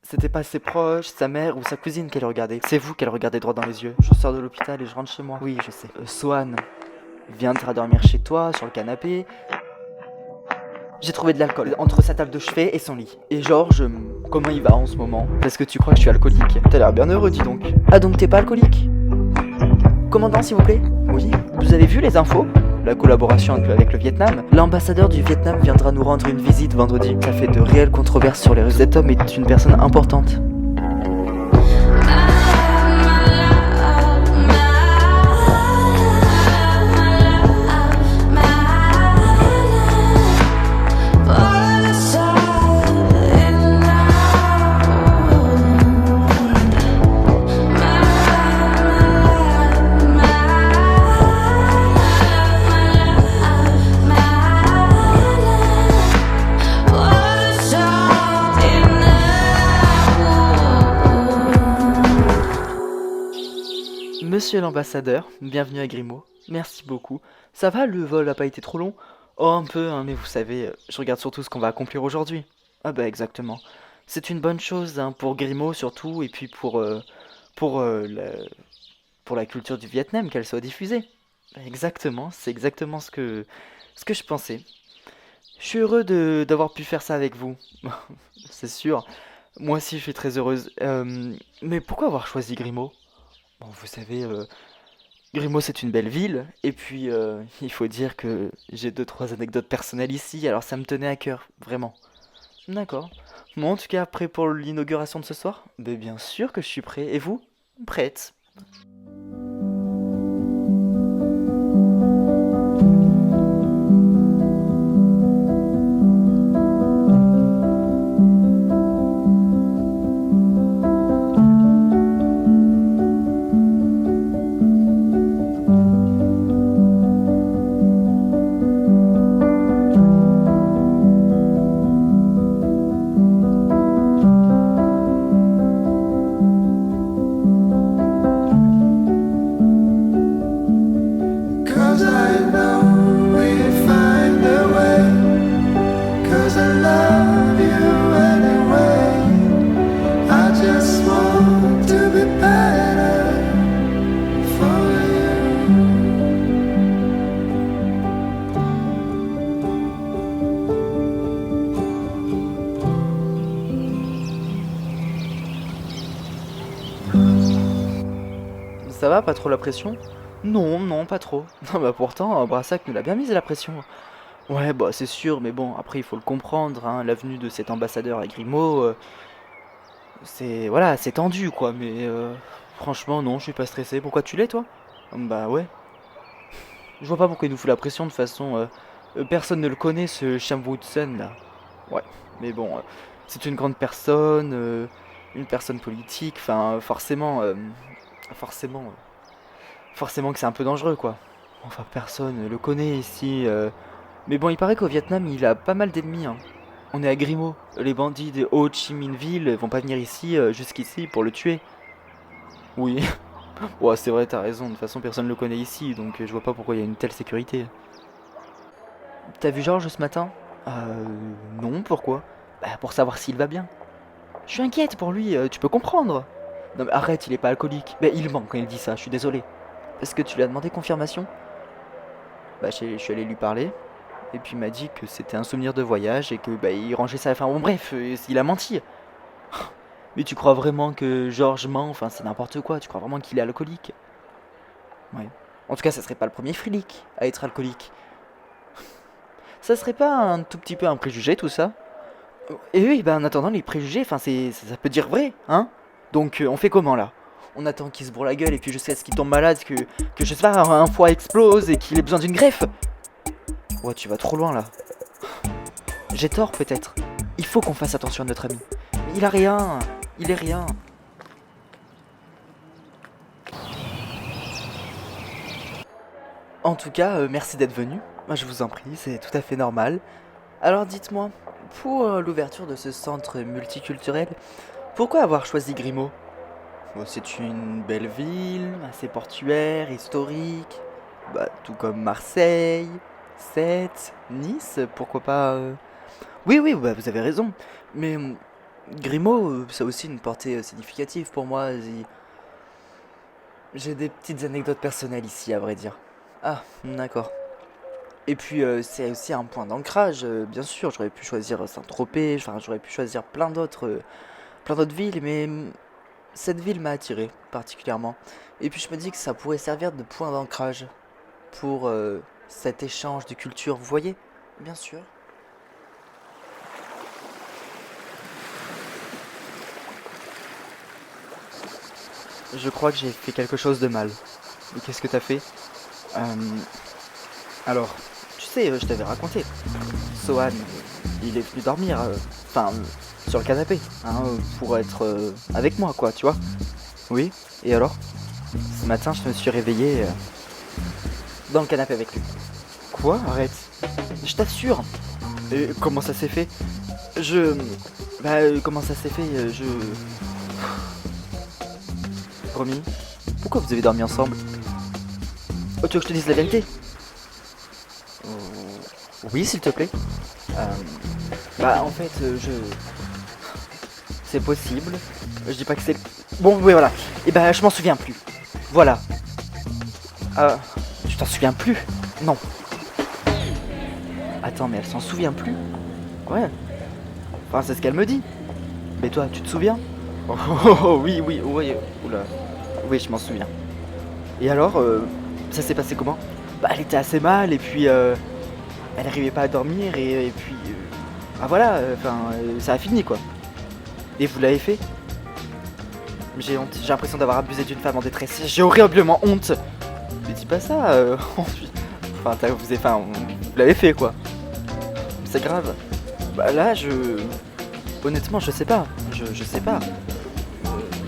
C'était pas ses proches, sa mère ou sa cousine qu'elle regardait. C'est vous qu'elle regardait droit dans les yeux. Je sors de l'hôpital et je rentre chez moi. Oui, je sais. Swan viendra dormir chez toi, sur le canapé. J'ai trouvé de l'alcool entre sa table de chevet et son lit. Et Georges, comment il va en ce moment? Parce que tu crois que je suis alcoolique? T'as l'air bien heureux, dis donc. Ah, donc t'es pas alcoolique? Commandant, s'il vous plaît? Oui. Vous avez vu les infos? La collaboration avec le Vietnam. L'ambassadeur du Vietnam viendra nous rendre une visite vendredi. Ça fait de réelles controverses sur les réseaux. Cet homme est une personne importante. Monsieur l'ambassadeur, bienvenue à Grimaud. Merci beaucoup. Ça va, le vol a pas été trop long? Oh, un peu, hein, mais vous savez, je regarde surtout ce qu'on va accomplir aujourd'hui. Ah bah exactement. C'est une bonne chose, hein, pour Grimaud surtout, et puis pour, pour la culture du Vietnam, qu'elle soit diffusée. Exactement, c'est exactement ce que je pensais. Je suis heureux d'avoir pu faire ça avec vous. C'est sûr. Moi aussi, je suis très heureuse. Mais pourquoi avoir choisi Grimaud? Bon, vous savez, Grimaud, c'est une belle ville, et puis il faut dire que j'ai deux, trois anecdotes personnelles ici, alors ça me tenait à cœur, vraiment. D'accord. Bon, en tout cas, prêt pour l'inauguration de ce soir? Ben, bien sûr que je suis prêt, et vous? Prête. Cause I know we'd find a way. Cause I love you anyway. I just want to be better for you. Ça va, pas trop la pression? Non, non, pas trop. Non, bah pourtant, Brassac nous l'a bien mise la pression. Ouais, bah c'est sûr, mais bon, après il faut le comprendre, hein, l'avenue de cet ambassadeur à Grimaud, c'est voilà, c'est tendu quoi, mais franchement non, je suis pas stressé. Pourquoi tu l'es toi? Bah ouais. Je vois pas pourquoi il nous fout la pression de toute façon. Personne ne le connaît ce Sham Woodson là. Ouais, mais bon, c'est une grande personne, une personne politique. Enfin, forcément, forcément que c'est un peu dangereux quoi. Enfin, personne le connaît ici. Mais bon, il paraît qu'au Vietnam, il a pas mal d'ennemis, hein. On est à Grimaud. Les bandits de Ho Chi Minh Ville vont pas venir ici, jusqu'ici, pour le tuer. Oui. Ouais, c'est vrai, t'as raison. De toute façon, personne le connaît ici, donc je vois pas pourquoi il y a une telle sécurité. T'as vu Georges ce matin? Non, pourquoi? Bah, pour savoir s'il va bien. Je suis inquiète pour lui, tu peux comprendre. Non mais arrête, il est pas alcoolique. Bah, il ment quand il dit ça, je suis désolé. Est-ce que tu lui as demandé confirmation? Bah, je suis allé lui parler. Et puis il m'a dit que c'était un souvenir de voyage et que bah, il rangeait ça. Enfin bon, bref, il a menti. Mais tu crois vraiment que Georges ment? Enfin, c'est n'importe quoi. Tu crois vraiment qu'il est alcoolique? Ouais. En tout cas, ça serait pas le premier flic à être alcoolique. Ça serait pas un tout petit peu un préjugé tout ça? Et oui, bah en attendant, les préjugés, enfin, ça peut dire vrai, hein? Donc, on fait comment là? On attend qu'il se bourre la gueule et puis jusqu'à ce qu'il tombe malade, que je sais pas, un foie explose et qu'il ait besoin d'une greffe? Ouais, tu vas trop loin là. J'ai tort peut-être. Il faut qu'on fasse attention à notre ami. Mais il a rien. Il est rien. En tout cas, merci d'être venu. Moi, je vous en prie, c'est tout à fait normal. Alors dites-moi, pour l'ouverture de ce centre multiculturel, pourquoi avoir choisi Grimaud? Bon, c'est une belle ville, assez portuaire, historique. Bah, tout comme Marseille, Sète, Nice, pourquoi pas. Oui, oui, bah, vous avez raison. Mais Grimaud, ça a aussi une portée significative pour moi. J'ai des petites anecdotes personnelles ici, à vrai dire. Ah, d'accord. Et puis, c'est aussi un point d'ancrage, bien sûr. J'aurais pu choisir Saint-Tropez, enfin, j'aurais pu choisir plein d'autres villes, mais cette ville m'a attiré particulièrement. Et puis, je me dis que ça pourrait servir de point d'ancrage pour cet échange de culture, vous voyez? Bien sûr. Je crois que j'ai fait quelque chose de mal. Et qu'est-ce que t'as fait? Euh, alors, tu sais, je t'avais raconté. Sohan, il est venu dormir, enfin, sur le canapé, hein, pour être avec moi, quoi, tu vois. Oui, et alors? Ce matin, je me suis réveillé dans le canapé avec lui. Quoi? Arrête. Je t'assure. Comment ça s'est fait? Je... comment ça s'est fait? Romy, pourquoi vous avez dormi ensemble? Oh, tu veux que je te dise la vérité? Euh, Oui, s'il te plaît. Euh, en fait, c'est possible. Je dis pas que c'est... Bon, oui, voilà. Et je m'en souviens plus. Voilà. Euh, tu t'en souviens plus? Non. Attends, mais elle s'en souvient plus? Ouais. Enfin, c'est ce qu'elle me dit. Mais toi, tu te souviens? Oh, oui, oui, oui. Oula. Oui, je m'en souviens. Et alors, ça s'est passé comment? Elle était assez mal et puis elle arrivait pas à dormir et puis voilà, ça a fini quoi. Et vous l'avez fait? J'ai honte, j'ai l'impression d'avoir abusé d'une femme en détresse. J'ai horriblement honte. Mais dis pas ça. Vous l'avez fait quoi. C'est grave. Là, honnêtement, je sais pas. Je sais pas.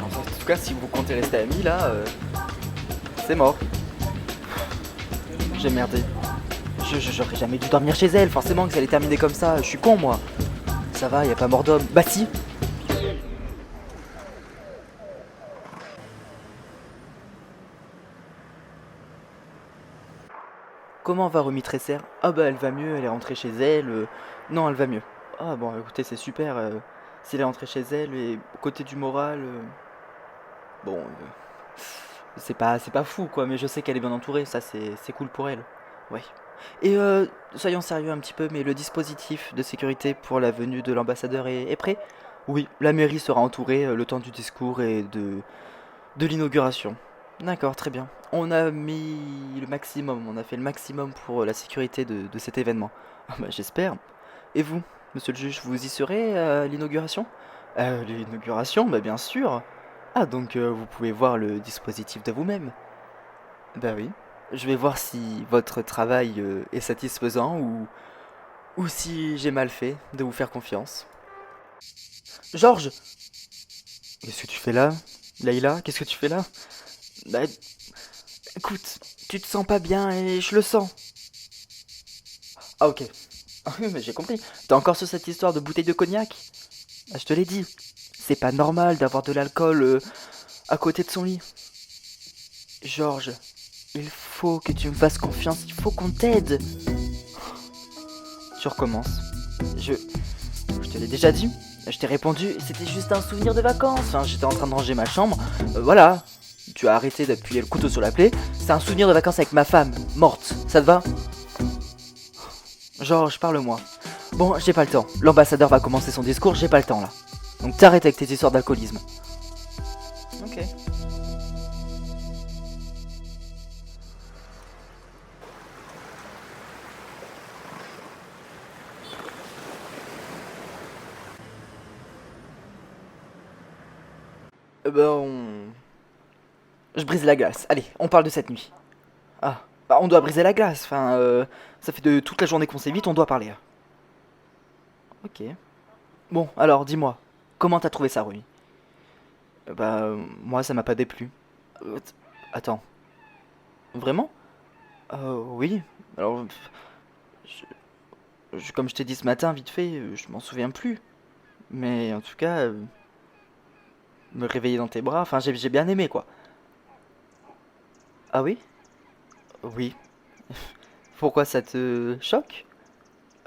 En tout cas, si vous comptez rester amis là, c'est mort. J'ai merdé. J'aurais jamais dû dormir chez elle, forcément que ça allait terminer comme ça. Je suis con moi. Ça va, y a pas mort d'homme. Bah si. Comment va Romy Tresser? Ah elle va mieux, elle est rentrée chez elle. Non, elle va mieux. Ah bon, écoutez, c'est super. Si elle est rentrée chez elle et côté du moral, bon, c'est pas fou quoi, mais je sais qu'elle est bien entourée, ça c'est cool pour elle. Ouais. Et soyons sérieux un petit peu, mais le dispositif de sécurité pour la venue de l'ambassadeur est prêt? Oui, la mairie sera entourée le temps du discours et de l'inauguration. D'accord, très bien. On a mis le maximum, on a fait le maximum pour la sécurité de cet événement. Ah j'espère. Et vous, monsieur le juge, vous y serez à l'inauguration? L'inauguration, bien sûr. Ah, donc vous pouvez voir le dispositif de vous-même. Bah oui. Je vais voir si votre travail est satisfaisant ou si j'ai mal fait de vous faire confiance. Georges, qu'est-ce que tu fais là? Leïla, qu'est-ce que tu fais là? Bah écoute, tu te sens pas bien et je le sens. Ah ok. Ah oui, mais j'ai compris. T'es encore sur cette histoire de bouteille de cognac? Ah, je te l'ai dit. C'est pas normal d'avoir de l'alcool à côté de son lit. Georges, il faut que tu me fasses confiance, il faut qu'on t'aide. Tu recommences. Je te l'ai déjà dit. Je t'ai répondu, c'était juste un souvenir de vacances. Enfin, j'étais en train de ranger ma chambre. Voilà. Tu as arrêté d'appuyer le couteau sur la plaie. C'est un souvenir de vacances avec ma femme, morte. Ça te va? Georges, parle-moi. Bon, j'ai pas le temps. L'ambassadeur va commencer son discours, j'ai pas le temps là. Donc t'arrêtes avec tes histoires d'alcoolisme. Ok. Je brise la glace. Allez, on parle de cette nuit. Ah, on doit briser la glace. Enfin, ça fait de toute la journée qu'on s'évite, on doit parler. Ok. Bon, alors dis-moi, comment t'as trouvé ça, Rumi? Moi, ça m'a pas déplu. Attends, vraiment? Oui. Alors, comme je t'ai dit ce matin, vite fait, je m'en souviens plus. Mais en tout cas, me réveiller dans tes bras, enfin, j'ai bien aimé, quoi. Ah oui? Oui. Pourquoi ça te choque?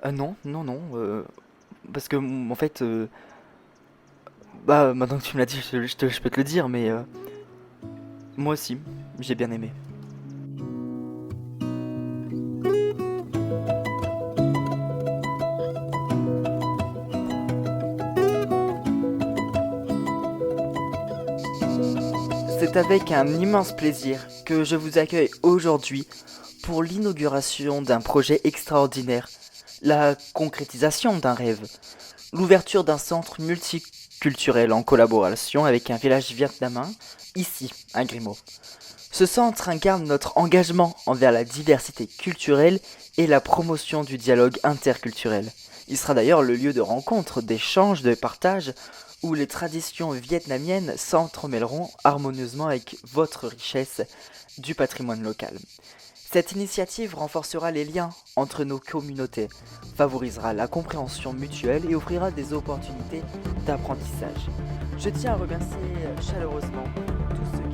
Non, non, non. Parce que, en fait, Bah, maintenant que tu me l'as dit, je peux te le dire, mais moi aussi, j'ai bien aimé. C'est avec un immense plaisir que je vous accueille aujourd'hui pour l'inauguration d'un projet extraordinaire, la concrétisation d'un rêve, l'ouverture d'un centre multiculturel en collaboration avec un village vietnamien, ici, à Grimaud. Ce centre incarne notre engagement envers la diversité culturelle et la promotion du dialogue interculturel. Il sera d'ailleurs le lieu de rencontre, d'échange, de partage, où les traditions vietnamiennes s'entremêleront harmonieusement avec votre richesse du patrimoine local. Cette initiative renforcera les liens entre nos communautés, favorisera la compréhension mutuelle et offrira des opportunités d'apprentissage. Je tiens à remercier chaleureusement tous ceux